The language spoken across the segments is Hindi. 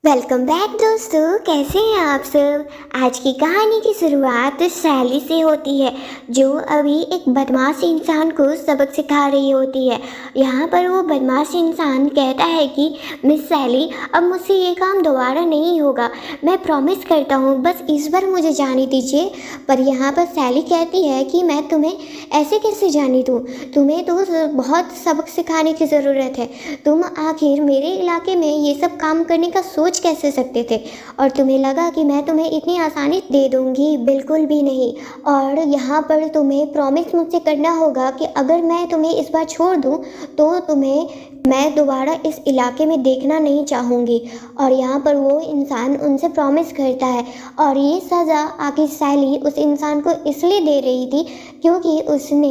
वेलकम बैक दोस्तों, कैसे हैं आप सब। आज की कहानी की शुरुआत सैली से होती है, जो अभी एक बदमाश इंसान को सबक सिखा रही होती है। यहाँ पर वो बदमाश इंसान कहता है कि मिस सैली, अब मुझसे ये काम दोबारा नहीं होगा, मैं प्रॉमिस करता हूँ, बस इस बार मुझे जाने दीजिए। पर यहाँ पर सैली कहती है कि मैं तुम्हें ऐसे कैसे जाने दूँ, तुम्हें तो बहुत सबक सिखाने की ज़रूरत है। तुम आखिर मेरे इलाके में ये सब काम करने का सोच कैसे सकते थे, और तुम्हें लगा कि मैं तुम्हें इतनी आसानी दे दूंगी? बिल्कुल भी नहीं। और यहाँ पर तुम्हें प्रॉमिस मुझसे करना होगा कि अगर मैं तुम्हें इस बार छोड़ दूँ तो तुम्हें मैं दोबारा इस इलाके में देखना नहीं चाहूँगी। और यहाँ पर वो इंसान उनसे प्रॉमिस करता है, और ये सज़ा आखिर सैली उस इंसान को इसलिए दे रही थी क्योंकि उसने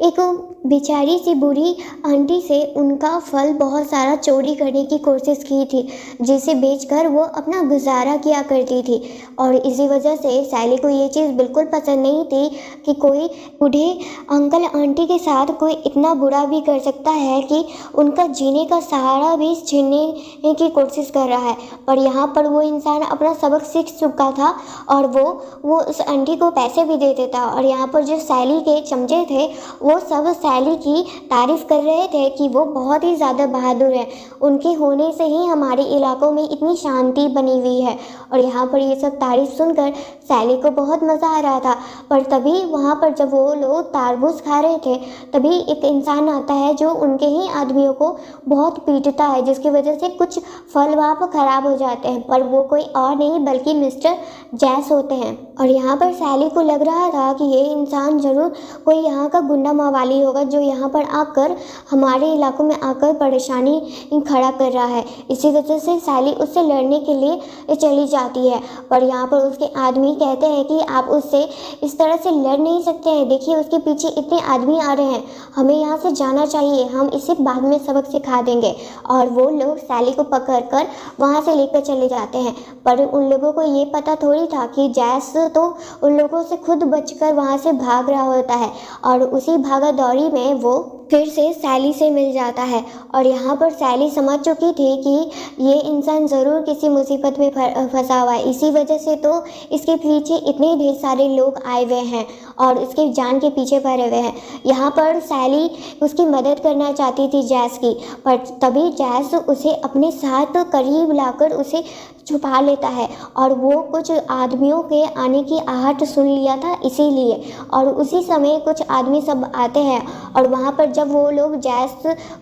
एक बेचारी सी बूढ़ी आंटी से उनका फल बहुत सारा चोरी करने की कोशिश की थी, जिसे बेचकर वो अपना गुजारा किया करती थी। और इसी वजह से सैली को ये चीज़ बिल्कुल पसंद नहीं थी कि कोई बूढ़े अंकल आंटी के साथ कोई इतना बुरा भी कर सकता है कि उनका जीने का सहारा भी छीनने की कोशिश कर रहा है। पर यहाँ पर वो इंसान अपना सबक सीख चुका था, और वो उस आंटी को पैसे भी दे देता। और यहाँ पर जो सैली के चमचे थे वो सब सैली की तारीफ़ कर रहे थे कि वो बहुत ही ज़्यादा बहादुर है, उनके होने से ही हमारे इलाकों में इतनी शांति बनी हुई है। और यहाँ पर ये सब तारीफ़ सुनकर सैली को बहुत मज़ा आ रहा था। पर तभी वहाँ पर जब वो लोग तरबूज खा रहे थे, तभी एक इंसान आता है जो उनके ही आदमियों को बहुत पीटता है, जिसकी वजह से कुछ फल वहाँ पर ख़राब हो जाते हैं। पर वो कोई और नहीं बल्कि मिस्टर जैस होते हैं। और यहाँ पर सैली को लग रहा था कि ये इंसान ज़रूर कोई यहाँ का गुंडा मवाली होगा, जो यहाँ पर आकर हमारे इलाकों में आकर परेशानी खड़ा कर रहा है। इसी वजह से सैली उससे लड़ने के लिए चली जाती है। पर यहाँ पर उसके आदमी कहते हैं कि आप उससे इस तरह से लड़ नहीं सकते हैं, देखिए उसके पीछे इतने आदमी आ रहे हैं, हमें यहाँ से जाना चाहिए, हम इसे बाद में सबक सिखा देंगे। और वो लोग सैली को पकड़कर वहाँ से लेकर चले जाते हैं। पर उन लोगों को ये पता थोड़ी था कि जैस तो उन लोगों से खुद बचकर वहाँ से भाग रहा होता है, और उसी भागा दौड़ी में वो फिर से सैली से मिल जाता है। और यहाँ पर सैली समझ चुकी थी कि ये इंसान ज़रूर किसी मुसीबत में फंसा हुआ है, इसी वजह से तो इसके पीछे इतने ढेर सारे लोग आए हुए हैं और इसके जान के पीछे पड़े हुए हैं। यहाँ पर सैली उसकी मदद करना चाहती थी जैस की, पर तभी जैस उसे अपने साथ करीब लाकर उसे छुपा लेता है, और वो कुछ आदमियों के आने की आहट सुन लिया था इसीलिए। और उसी समय कुछ आदमी सब आते हैं, और वहाँ पर जब वो लोग जैस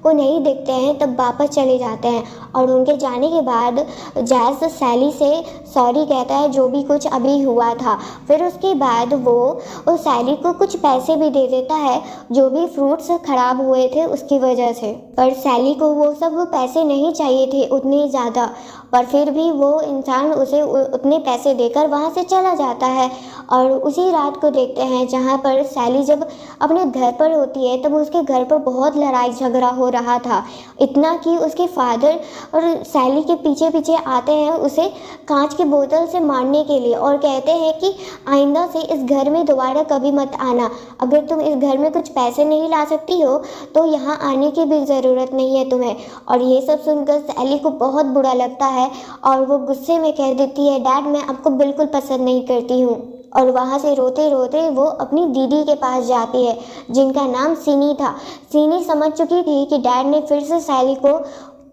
को नहीं देखते हैं तब वापस चले जाते हैं। और उनके जाने के बाद जैस सैली से सॉरी कहता है जो भी कुछ अभी हुआ था। फिर उसके बाद वो उस सैली को कुछ पैसे भी दे देता है, जो भी फ्रूट्स ख़राब हुए थे उसकी वजह से। पर सैली को वो सब पैसे नहीं चाहिए थे उतने ज़्यादा, पर फिर भी वो इंसान उसे उतने पैसे देकर वहाँ से चला जाता है। और उसी रात को देखते हैं जहाँ पर सैली जब अपने घर पर होती है, तब उसके घर पर बहुत लड़ाई झगड़ा हो रहा था, इतना कि उसके फादर और सैली के पीछे पीछे आते हैं उसे कांच की बोतल से मारने के लिए, और कहते हैं कि आइंदा से इस घर में दोबारा कभी मत आना, अगर तुम इस घर में कुछ पैसे नहीं ला सकती हो तो यहाँ आने की भी ज़रूरत नहीं है तुम्हें। और ये सब सुनकर सैली को बहुत बुरा लगता है, और वो गुस्से में कह देती है, डैड मैं आपको बिल्कुल पसंद नहीं करती हूँ। और वहाँ से रोते रोते वो अपनी दीदी के पास जाती है, जिनका नाम सीनी था। सीनी समझ चुकी थी कि डैड ने फिर से सैली को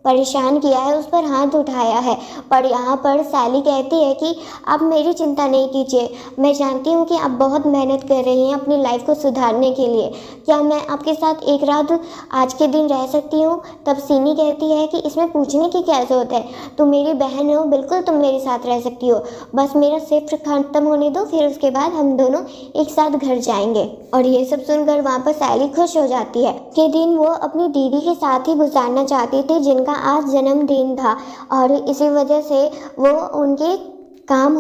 परेशान किया है, उस पर हाथ उठाया है। पर यहाँ पर सैली कहती है कि आप मेरी चिंता नहीं कीजिए, मैं जानती हूँ कि आप बहुत मेहनत कर रही हैं अपनी लाइफ को सुधारने के लिए, क्या मैं आपके साथ एक रात आज के दिन रह सकती हूँ? तब सीनी कहती है कि इसमें पूछने की क्या ज़रूरत है, तुम मेरी बहन हो, बिल्कुल तुम मेरे साथ रह सकती हो, बस मेरा शिफ्ट ख़त्म होने दो, फिर उसके बाद हम दोनों एक साथ घर जाएंगे। और ये सब सुनकर वहाँ पर सैली खुश हो जाती है। के दिन वो अपनी दीदी के साथ ही गुजारना चाहती थी, जिनका आज जन्मदिन था, और इसी वजह से वो उनके काम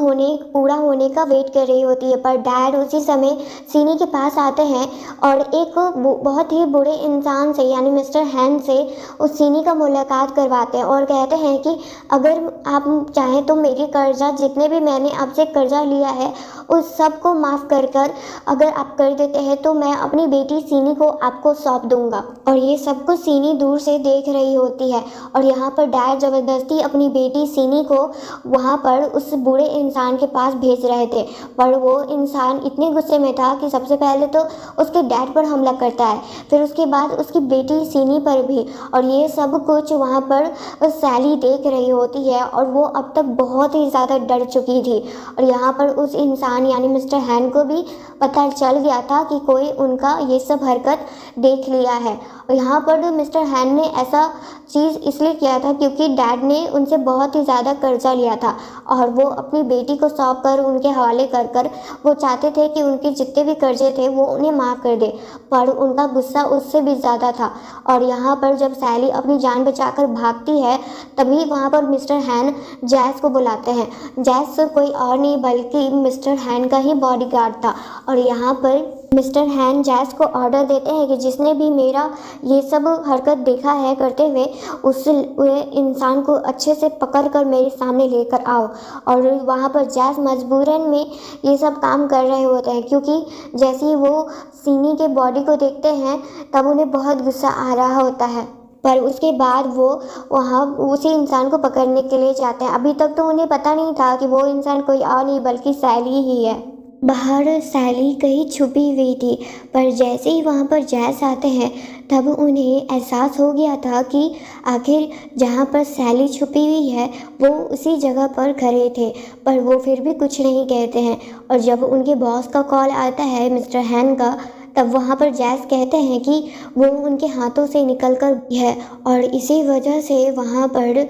पूरा होने का वेट कर रही होती है। पर डैड उसी समय सीनी के पास आते हैं और एक बहुत ही बुरे इंसान से यानी मिस्टर हैन से उस सीनी का मुलाकात करवाते हैं और कहते हैं कि अगर आप चाहें तो मेरी कर्जा जितने भी मैंने आपसे कर्जा लिया है उस सब को माफ़ कर अगर आप कर देते हैं तो मैं अपनी बेटी सीनी को आपको सौंप दूंगा। और ये सब कुछ सीनी दूर से देख रही होती है और यहाँ पर डैड ज़बरदस्ती अपनी बेटी सीनी को वहाँ पर उस बुरे इंसान के पास भेज रहे थे। पर वो इंसान इतने गुस्से में था कि सबसे पहले तो उसके डैड पर हमला करता है, फिर उसके बाद उसकी बेटी सीनी पर भी। और ये सब कुछ वहाँ पर सैली देख रही होती है और वो अब तक बहुत ही ज़्यादा डर चुकी थी। और यहाँ पर उस इंसान यानी मिस्टर हैन को भी पता चल गया था कि कोई उनका ये सब हरकत देख लिया है। और यहाँ पर मिस्टर हैन ने ऐसा चीज़ इसलिए किया था क्योंकि डैड ने उनसे बहुत ही ज़्यादा कर्जा लिया था और वो अपनी बेटी को सौंप कर उनके हवाले कर वो चाहते थे कि उनके जितने भी कर्जे थे वो उन्हें माफ़ कर दे। पर उनका गुस्सा उससे भी ज़्यादा था। और यहाँ पर जब सैली अपनी जान बचाकर भागती है तभी वहाँ पर मिस्टर हैन जैस को बुलाते हैं। जैस कोई और नहीं बल्कि मिस्टर हैन का ही बॉडीगार्ड था। और यहाँ पर मिस्टर हैन जैस को ऑर्डर देते हैं कि जिसने भी मेरा ये सब हरकत देखा है करते हुए उस इंसान को अच्छे से पकड़ कर मेरे सामने लेकर आओ। और वहाँ पर जैस मजबूरन में ये सब काम कर रहे होते हैं क्योंकि जैसे ही वो सीनी के बॉडी को देखते हैं तब उन्हें बहुत गुस्सा आ रहा होता है। पर उसके बाद वो वहाँ उसी इंसान को पकड़ने के लिए जाते हैं। अभी तक तो उन्हें पता नहीं था कि वो इंसान कोई और नहीं बल्कि सैली ही है। बाहर सैली कहीं छुपी हुई थी पर जैसे ही वहाँ पर जैस आते हैं तब उन्हें एहसास हो गया था कि आखिर जहाँ पर सैली छुपी हुई है वो उसी जगह पर खड़े थे। पर वो फिर भी कुछ नहीं कहते हैं। और जब उनके बॉस का कॉल आता है मिस्टर हैन का तब वहाँ पर जैस कहते हैं कि वो उनके हाथों से निकल कर है और इसी वजह से वहाँ पर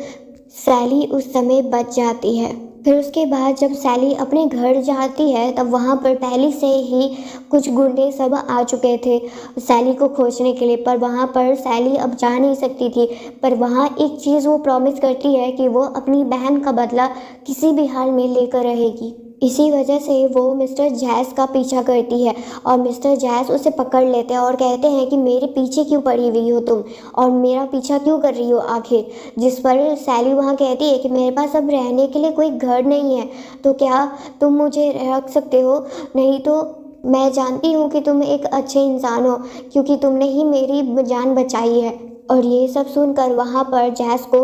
सैली उस समय बच जाती है। फिर उसके बाद जब सैली अपने घर जाती है तब वहाँ पर पहले से ही कुछ गुंडे सब आ चुके थे सैली को खोजने के लिए। पर वहाँ पर सैली अब जा नहीं सकती थी। पर वहाँ एक चीज़ वो प्रॉमिस करती है कि वो अपनी बहन का बदला किसी भी हाल में लेकर रहेगी। इसी वजह से वो मिस्टर जैस का पीछा करती है और मिस्टर जैस उसे पकड़ लेते हैं और कहते हैं कि मेरे पीछे क्यों पड़ी हुई हो तुम और मेरा पीछा क्यों कर रही हो आखिर। जिस पर सैली वहाँ कहती है कि मेरे पास अब रहने के लिए कोई घर नहीं है तो क्या तुम मुझे रख सकते हो, नहीं तो मैं जानती हूँ कि तुम एक अच्छे इंसान हो क्योंकि तुमने ही मेरी जान बचाई है। और ये सब सुनकर वहाँ पर जैस को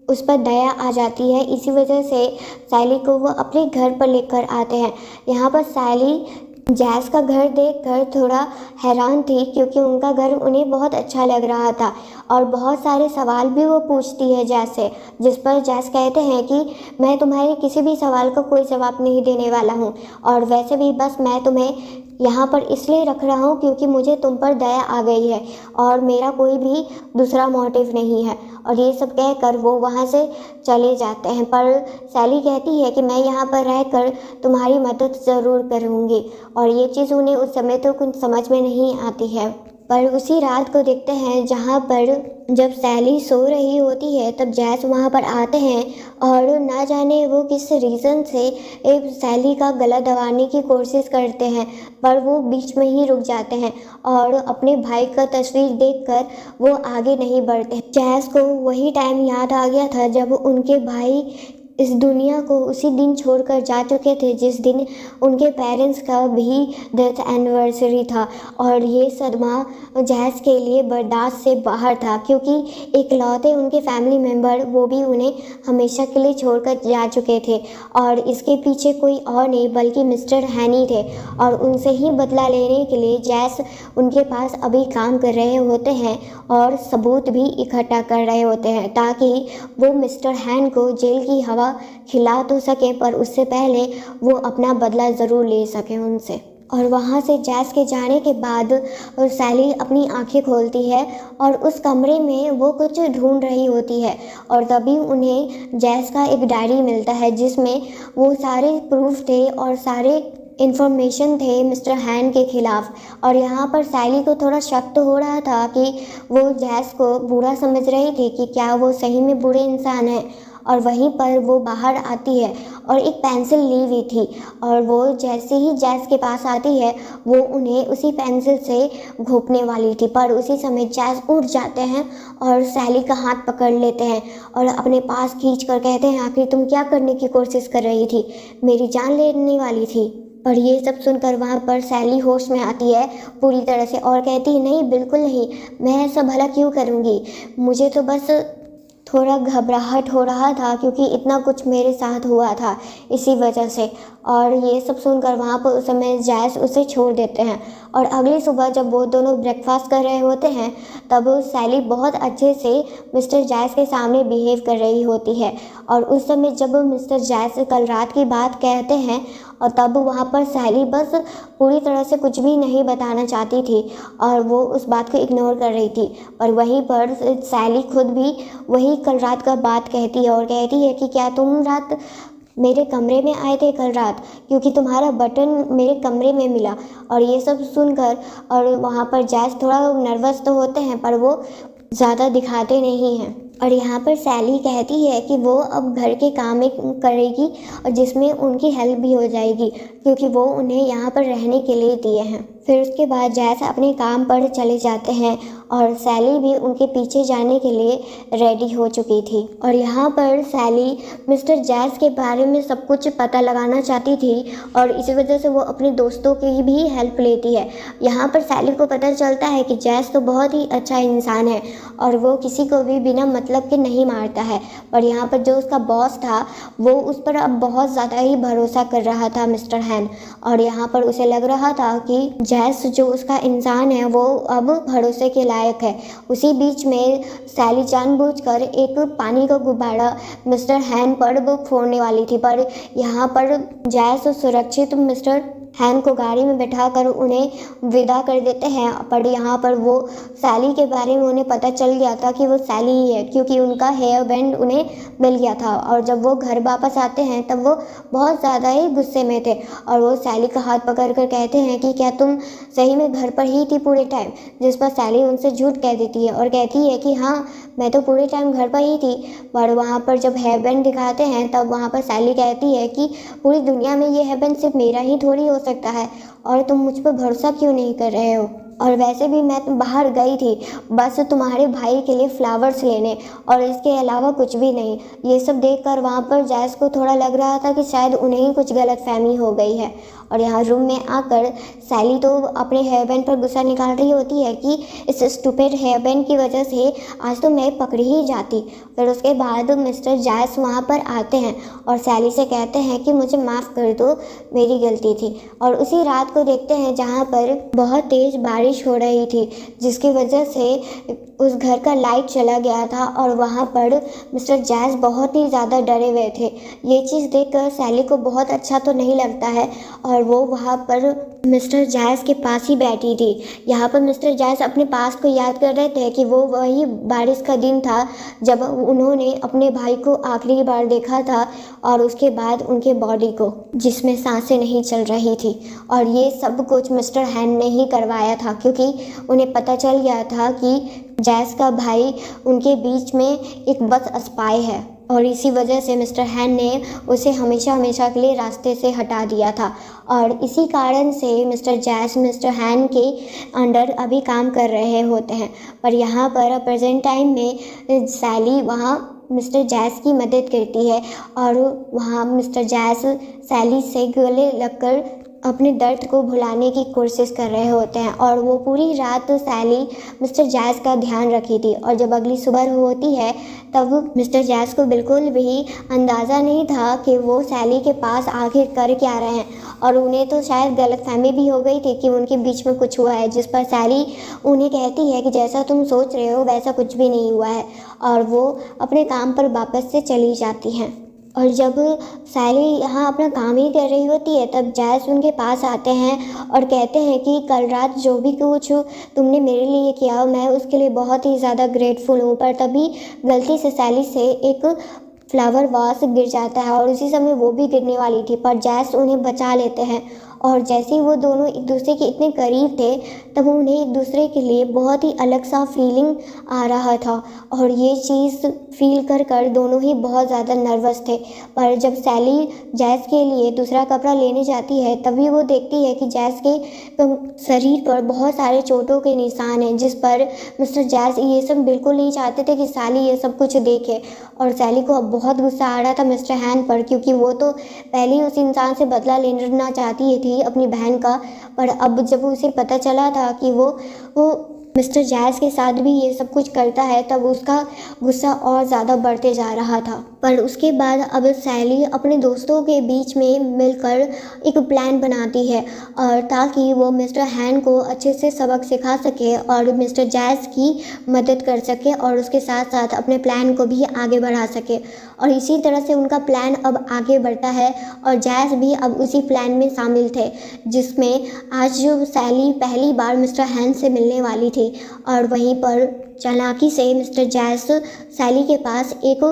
उस पर दया आ जाती है। इसी वजह से सैली को वो अपने घर पर लेकर आते हैं। यहाँ पर सैली जैस का घर देखकर थोड़ा हैरान थी क्योंकि उनका घर उन्हें बहुत अच्छा लग रहा था और बहुत सारे सवाल भी वो पूछती है जैस से, जिस पर जैस कहते हैं कि मैं तुम्हारे किसी भी सवाल का कोई जवाब नहीं देने वाला हूँ और वैसे भी बस मैं तुम्हें यहाँ पर इसलिए रख रहा हूँ क्योंकि मुझे तुम पर दया आ गई है और मेरा कोई भी दूसरा मोटिव नहीं है। और ये सब कहकर वो वहाँ से चले जाते हैं। पर सैली कहती है कि मैं यहाँ पर रहकर तुम्हारी मदद ज़रूर करूँगी और ये चीज़ उन्हें उस समय तो कुछ समझ में नहीं आती है। पर उसी रात को देखते हैं जहाँ पर जब सैली सो रही होती है तब जैस वहाँ पर आते हैं और ना जाने वो किस रीज़न से सैली का गला दबाने की कोशिश करते हैं पर वो बीच में ही रुक जाते हैं और अपने भाई का तस्वीर देखकर वो आगे नहीं बढ़ते। जैस को वही टाइम याद आ गया था जब उनके भाई इस दुनिया को उसी दिन छोड़कर जा चुके थे जिस दिन उनके पेरेंट्स का भी डेथ एनिवर्सरी था। और ये सदमा जैस के लिए बर्दाश्त से बाहर था क्योंकि इकलौते उनके फैमिली मेम्बर वो भी उन्हें हमेशा के लिए छोड़कर जा चुके थे और इसके पीछे कोई और नहीं बल्कि मिस्टर हैनी थे। और उनसे ही बदला लेने के लिए जैस उनके पास अभी काम कर रहे होते हैं और सबूत भी इकट्ठा कर रहे होते हैं ताकि वो मिस्टर हैन को जेल की हवा खिला तो सके पर उससे पहले वो अपना बदला ज़रूर ले सके उनसे। और वहाँ से जैस के जाने के बाद सैली अपनी आंखें खोलती है और उस कमरे में वो कुछ ढूंढ रही होती है और तभी उन्हें जैस का एक डायरी मिलता है जिसमें वो सारे प्रूफ थे और सारे इन्फॉर्मेशन थे मिस्टर हैन के ख़िलाफ़। और यहाँ पर सैली को थोड़ा शक तो हो रहा था कि वो जैस को बुरा समझ रही थी कि क्या वो सही में बुरे इंसान है और वहीं पर वो बाहर आती है और एक पेंसिल ली हुई थी, और वो जैसे ही जैस के पास आती है वो उन्हें उसी पेंसिल से घोंपने वाली थी, पर उसी समय जैस उठ जाते हैं और सैली का हाथ पकड़ लेते हैं और अपने पास खींच कर कहते हैं, आखिर तुम क्या करने की कोशिश कर रही थी, मेरी जान लेने वाली थी। पर ये सब सुनकर वहाँ पर सैली होश में आती है पूरी तरह से और कहती है, नहीं बिल्कुल नहीं, मैं ऐसा भला क्यों करूँगी, मुझे तो बस थोड़ा घबराहट हो रहा था क्योंकि इतना कुछ मेरे साथ हुआ था इसी वजह से। और ये सब सुनकर वहाँ पर उस समय जैस उसे छोड़ देते हैं। और अगली सुबह जब वो दोनों ब्रेकफास्ट कर रहे होते हैं तब सैली बहुत अच्छे से मिस्टर जैस के सामने बिहेव कर रही होती है, और उस समय जब मिस्टर जैस कल रात की बात कहते हैं और तब वहाँ पर सैली बस पूरी तरह से कुछ भी नहीं बताना चाहती थी और वो उस बात को इग्नोर कर रही थी। पर वहीं पर सैली खुद भी वही कल रात का बात कहती है और कहती है कि क्या तुम रात मेरे कमरे में आए थे कल रात, क्योंकि तुम्हारा बटन मेरे कमरे में मिला। और ये सब सुनकर और वहाँ पर जैस थोड़ा नर्वस तो होते हैं पर वो ज़्यादा दिखाते नहीं हैं। और यहाँ पर सैली कहती है कि वो अब घर के काम करेगी और जिसमें उनकी हेल्प भी हो जाएगी क्योंकि वो उन्हें यहाँ पर रहने के लिए दिए हैं। फिर उसके बाद जैस अपने काम पर चले जाते हैं और सैली भी उनके पीछे जाने के लिए रेडी हो चुकी थी। और यहाँ पर सैली मिस्टर जैस के बारे में सब कुछ पता लगाना चाहती थी और इसी वजह से वो अपने दोस्तों की भी हेल्प लेती है। यहाँ पर सैली को पता चलता है कि जैस तो बहुत ही अच्छा इंसान है और वो किसी को भी बिना मतलब के नहीं मारता है। पर यहाँ पर जो उसका बॉस था वो उस पर अब बहुत ज़्यादा ही भरोसा कर रहा था, मिस्टर हैन। और यहाँ पर उसे लग रहा था कि जैस जो उसका इंसान है वो अब भरोसे के लायक है। उसी बीच में सैली जानबूझकर एक पानी का गुब्बारा मिस्टर हैन पर वो फोड़ने वाली थी, पर यहाँ पर जैस सुरक्षित मिस्टर हैन को गाड़ी में बैठाकर उन्हें विदा कर देते हैं। पर यहाँ पर वो सैली के बारे में उन्हें पता चल गया था कि वो सैली ही है क्योंकि उनका हेयर बैंड उन्हें मिल गया था। और जब वो घर वापस आते हैं तब वो बहुत ज़्यादा ही गुस्से में थे और वो सैली का हाथ पकड़कर कहते हैं कि क्या तुम सही में घर पर ही थी पूरे टाइम, जिस पर सैली उनसे झूठ कह देती है और कहती है कि हाँ मैं तो पूरे टाइम घर पर ही थी। पर वहाँ पर जब हेयर बैंड दिखाते हैं तब वहाँ पर सैली कहती है कि पूरी दुनिया में ये हेयर बैंड सिर्फ मेरा ही थोड़ी हो सकता है और तुम मुझ पर भरोसा क्यों नहीं कर रहे हो, और वैसे भी मैं बाहर गई थी बस तुम्हारे भाई के लिए फ्लावर्स लेने और इसके अलावा कुछ भी नहीं। ये सब देखकर वहाँ पर जैस को थोड़ा लग रहा था कि शायद उन्हें ही कुछ गलतफहमी हो गई है। और यहाँ रूम में आकर सैली तो अपने हेयर बैंड पर गुस्सा निकाल रही होती है कि इस स्टूपिड हेयर बैंड की वजह से आज तो मैं पकड़ी ही जाती। फिर उसके बाद मिस्टर जैस वहाँ पर आते हैं और सैली से कहते हैं कि मुझे माफ़ कर दो, मेरी गलती थी। और उसी रात को देखते हैं जहाँ पर बहुत तेज़ बारिश हो रही थी जिसकी वजह से उस घर का लाइट चला गया था और वहाँ पर मिस्टर जैस बहुत ही ज़्यादा डरे हुए थे। ये चीज़ देखकर सैली को बहुत अच्छा तो नहीं लगता है और वो वहाँ पर मिस्टर जैस के पास ही बैठी थी। यहाँ पर मिस्टर जैस अपने पास को याद कर रहे थे कि वो वही बारिश का दिन था जब उन्होंने अपने भाई को आखिरी बार देखा था और उसके बाद उनके बॉडी को जिसमें सांसें नहीं चल रही थी। और ये सब कुछ मिस्टर हैन ने ही करवाया था क्योंकि उन्हें पता चल गया था कि जैस का भाई उनके बीच में एक बस स्पाई है और इसी वजह से मिस्टर हैन ने उसे हमेशा हमेशा के लिए रास्ते से हटा दिया था। और इसी कारण से मिस्टर जैस मिस्टर हैन के अंडर अभी काम कर रहे होते हैं। पर यहाँ पर प्रेजेंट टाइम में सैली वहाँ मिस्टर जैस की मदद करती है और वहाँ मिस्टर जैस सैली से गले लगकर अपने दर्द को भुलाने की कोशिश कर रहे होते हैं। और वो पूरी रात सैली मिस्टर जैस का ध्यान रखी थी और जब अगली सुबह होती है तब मिस्टर जैस को बिल्कुल भी अंदाज़ा नहीं था कि वो सैली के पास आखिर कर क्या रहे हैं और उन्हें तो शायद गलतफहमी भी हो गई थी कि उनके बीच में कुछ हुआ है, जिस पर सैली उन्हें कहती है कि जैसा तुम सोच रहे हो वैसा कुछ भी नहीं हुआ है और वो अपने काम पर वापस से चली जाती हैं। और जब सैली यहाँ अपना काम ही कर रही होती है तब जैस उनके पास आते हैं और कहते हैं कि कल रात जो भी कुछ तुमने मेरे लिए किया मैं उसके लिए बहुत ही ज़्यादा ग्रेटफुल हूँ। पर तभी गलती से सैली से एक फ्लावर वास गिर जाता है और उसी समय वो भी गिरने वाली थी पर जैस उन्हें बचा लेते हैं और जैसे ही वो दोनों एक दूसरे के इतने करीब थे तब उन्हें एक दूसरे के लिए बहुत ही अलग सा फीलिंग आ रहा था और ये चीज़ फील कर कर दोनों ही बहुत ज़्यादा नर्वस थे। पर जब सैली जैस के लिए दूसरा कपड़ा लेने जाती है तभी वो देखती है कि जैस के शरीर पर बहुत सारे चोटों के निशान हैं, जिस पर मिस्टर जैस ये सब बिल्कुल नहीं चाहते थे कि सैली ये सब कुछ देखे। और सैली को अब बहुत गुस्सा आ रहा था मिस्टर हैन पर, क्योंकि वो तो पहले ही उस इंसान से बदला लेना चाहती थी अपनी बहन का। पर अब जब उसे पता चला था कि वो मिस्टर जैस के साथ भी ये सब कुछ करता है तब उसका गुस्सा और ज़्यादा बढ़ते जा रहा था। पर उसके बाद अब सैली अपने दोस्तों के बीच में मिलकर एक प्लान बनाती है और ताकि वो मिस्टर हैन को अच्छे से सबक सिखा सके और मिस्टर जैस की मदद कर सके और उसके साथ साथ अपने प्लान को भी आगे बढ़ा सके। और इसी तरह से उनका प्लान अब आगे बढ़ता है और जैस भी अब उसी प्लान में शामिल थे, जिसमें आज जो सैली पहली बार मिस्टर हैन से मिलने वाली थी। और वहीं पर चालाकी से मिस्टर जैस सैली के पास एक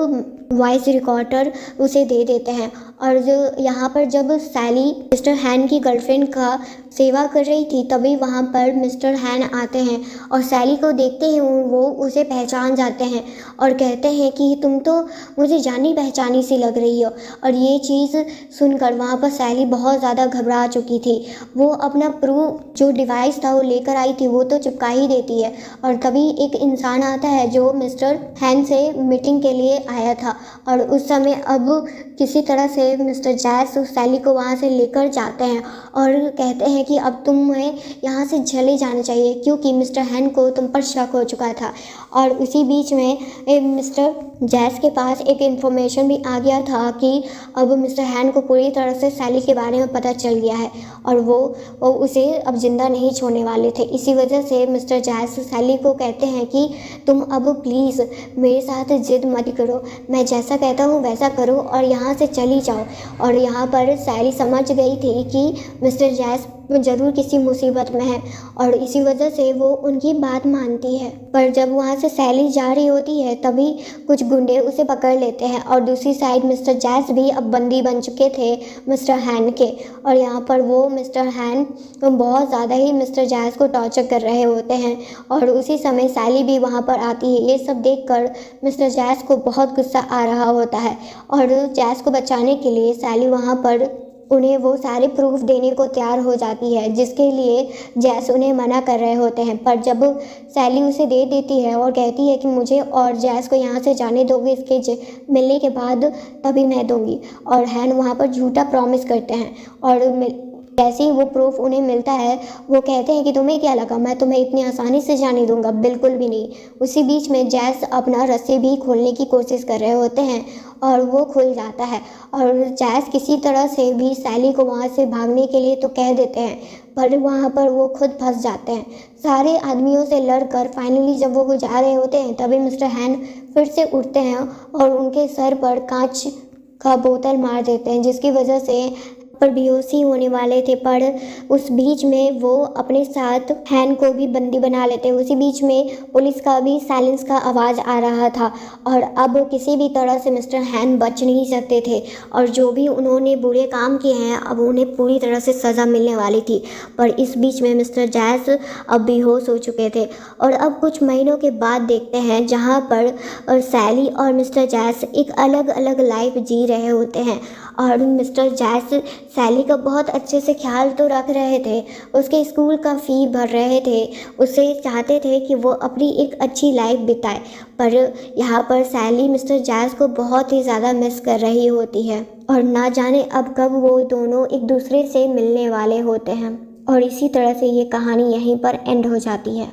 वॉइस रिकॉर्डर उसे दे देते हैं। और जो यहाँ पर जब सैली मिस्टर हैन की गर्लफ्रेंड का सेवा कर रही थी तभी वहाँ पर मिस्टर हैन आते हैं और सैली को देखते हैं वो उसे पहचान जाते हैं और कहते हैं कि तुम तो मुझे जानी पहचानी सी लग रही हो। और ये चीज़ सुनकर वहाँ पर सैली बहुत ज़्यादा घबरा चुकी थी। वो अपना प्रूफ जो डिवाइस था वो लेकर आई थी, वो तो चिपका ही देती है। और तभी एक इंसान आता है जो मिस्टर हैन से मीटिंग के लिए आया था और उस समय अब किसी तरह से मिस्टर जैस सैली को वहाँ से लेकर जाते हैं और कहते हैं कि अब तुम्हें यहाँ से चले जाना चाहिए क्योंकि मिस्टर हैन को तुम पर शक हो चुका था। और उसी बीच में मिस्टर जैस के पास एक इन्फॉर्मेशन भी आ गया था कि अब मिस्टर हैन को पूरी तरह से सैली के बारे में पता चल गया है और वो उसे अब ज़िंदा नहीं छोड़ने वाले थे। इसी वजह से मिस्टर जैस सैली को कहते हैं कि तुम अब प्लीज़ मेरे साथ ज़िद मत करो, मैं जैसा कहता हूँ वैसा करो और यहाँ से चली जाओ। और यहाँ पर सैली समझ गई थी कि मिस्टर जैस ज़रूर किसी मुसीबत में है और इसी वजह से वो उनकी बात मानती है। पर जब वहाँ से सैली जा रही होती है तभी कुछ गुंडे उसे पकड़ लेते हैं और दूसरी साइड मिस्टर जैस भी अब बंदी बन चुके थे मिस्टर हैन के। और यहाँ पर वो मिस्टर हैन बहुत ज़्यादा ही मिस्टर जैस को टॉर्चर कर रहे होते हैं और उसी समय सैली भी वहाँ पर आती है। ये सब देखकर मिस्टर जैस को बहुत गुस्सा आ रहा होता है और जैस को बचाने के लिए सैली वहाँ पर उन्हें वो सारे प्रूफ देने को तैयार हो जाती है, जिसके लिए जैस उन्हें मना कर रहे होते हैं। पर जब सैली उसे दे देती है और कहती है कि मुझे और जैस को यहाँ से जाने दोगे, इसके मिलने के बाद तभी मैं दूँगी। और हैन वहाँ पर झूठा प्रॉमिस करते हैं और जैसे ही वो प्रूफ उन्हें मिलता है वो कहते हैं कि तुम्हें क्या लगा मैं तुम्हें इतनी आसानी से जाने दूंगा, बिल्कुल भी नहीं। उसी बीच में जैस अपना रस्सी भी खोलने की कोशिश कर रहे होते हैं और वो खुल जाता है और जैस किसी तरह से भी सैली को वहाँ से भागने के लिए तो कह देते हैं पर वहाँ पर वो खुद फंस जाते हैं। सारे आदमियों से लड़कर फाइनली जब वो जा रहे होते हैं तभी मिस्टर हैन फिर से उठते हैं और उनके सर पर कांच का बोतल मार देते हैं, जिसकी वजह से पर बेहोशी होने वाले थे। पर उस बीच में वो अपने साथ हैन को भी बंदी बना लेते हैं। उसी बीच में पुलिस का भी साइलेंस का आवाज़ आ रहा था और अब किसी भी तरह से मिस्टर हैन बच नहीं सकते थे और जो भी उन्होंने बुरे काम किए हैं अब उन्हें पूरी तरह से सज़ा मिलने वाली थी। पर इस बीच में मिस्टर जैस अब बेहोश हो चुके थे और अब कुछ महीनों के बाद देखते हैं जहाँ पर सैली और मिस्टर जैस एक अलग अलग लाइफ जी रहे होते हैं और मिस्टर जैस सैली का बहुत अच्छे से ख्याल तो रख रहे थे, उसके स्कूल का फ़ी भर रहे थे, उसे चाहते थे कि वो अपनी एक अच्छी लाइफ बिताए। पर यहाँ पर सैली मिस्टर जैस को बहुत ही ज़्यादा मिस कर रही होती है और ना जाने अब कब वो दोनों एक दूसरे से मिलने वाले होते हैं। और इसी तरह से ये कहानी यहीं पर एंड हो जाती है।